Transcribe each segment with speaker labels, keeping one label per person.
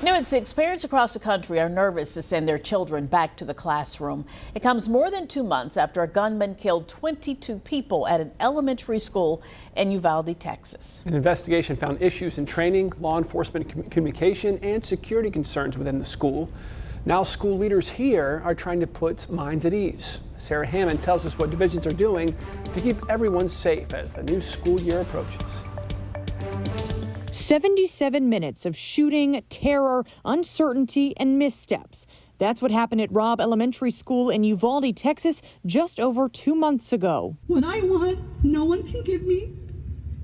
Speaker 1: New at 6, parents across the country are nervous to send their children back to the classroom. It comes more than 2 months after a gunman killed 22 people at an elementary school in Uvalde, Texas.
Speaker 2: An investigation found issues in training, law enforcement communication, and security concerns within the school. Now school leaders here are trying to put minds at ease. Sarah Hammond tells us what divisions are doing to keep everyone safe as the new school year approaches.
Speaker 3: 77 minutes of shooting, terror, uncertainty, and missteps. That's what happened at Robb Elementary School in Uvalde, Texas, just over 2 months ago.
Speaker 4: What I want, no one can give me.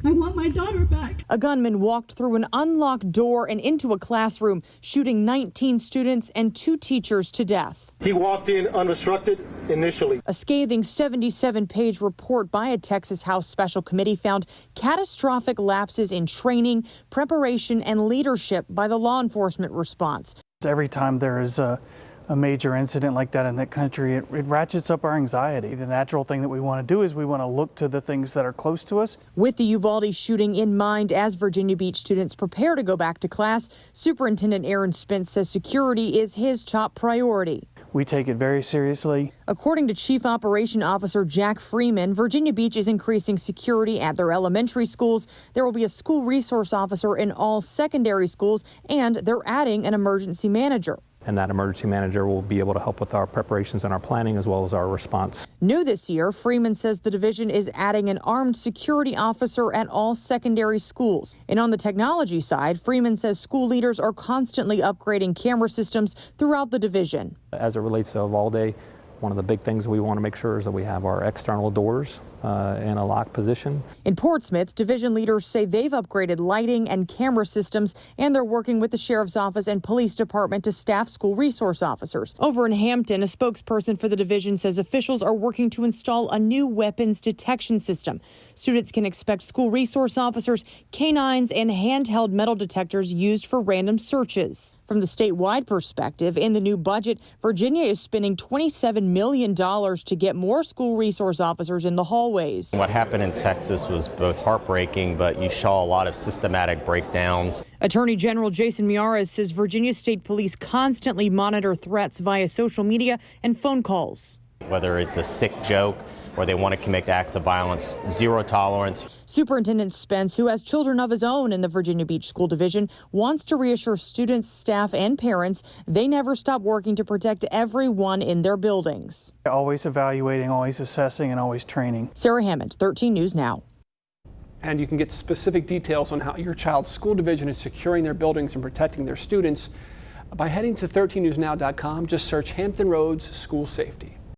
Speaker 4: I want my daughter back.
Speaker 3: A gunman walked through an unlocked door and into a classroom, shooting 19 students and 2 teachers to death.
Speaker 5: He walked in unobstructed initially.
Speaker 3: A scathing 77-page report by a Texas House Special Committee found catastrophic lapses in training, preparation, and leadership by the law enforcement response.
Speaker 6: Every time there is a major incident like that in that country, it ratchets up our anxiety. The natural thing that we want to do is we want to look to the things that are close to us.
Speaker 3: With the Uvalde shooting in mind, as Virginia Beach students prepare to go back to class, Superintendent Aaron Spence says security is his top priority.
Speaker 6: We take it very seriously.
Speaker 3: According to Chief Operation Officer Jack Freeman, Virginia Beach is increasing security at their elementary schools. There will be a school resource officer in all secondary schools, and they're adding an emergency manager.
Speaker 7: And that emergency manager will be able to help with our preparations and our planning as well as our response.
Speaker 3: New this year, Freeman says the division is adding an armed security officer at all secondary schools. And on the technology side, Freeman says school leaders are constantly upgrading camera systems throughout the division.
Speaker 7: As it relates to Uvalde, one of the big things we want to make sure is that we have our external doors in a locked position.
Speaker 3: In Portsmouth, division leaders say they've upgraded lighting and camera systems, and they're working with the sheriff's office and police department to staff school resource officers. Over in Hampton, a spokesperson for the division says officials are working to install a new weapons detection system. Students can expect school resource officers, canines, and handheld metal detectors used for random searches. From the statewide perspective, in the new budget, Virginia is spending $27 million to get more school resource officers in the hallways.
Speaker 8: What happened in Texas was both heartbreaking, but you saw a lot of systematic breakdowns.
Speaker 3: Attorney General Jason Miyares says Virginia State Police constantly monitor threats via social media and phone calls.
Speaker 8: Whether it's a sick joke or they want to commit acts of violence, zero tolerance.
Speaker 3: Superintendent Spence, who has children of his own in the Virginia Beach School Division, wants to reassure students, staff, and parents they never stop working to protect everyone in their buildings.
Speaker 6: Always evaluating, always assessing, and always training.
Speaker 3: Sarah Hammond, 13 News Now.
Speaker 2: And you can get specific details on how your child's school division is securing their buildings and protecting their students by heading to 13newsnow.com. Just search Hampton Roads School Safety.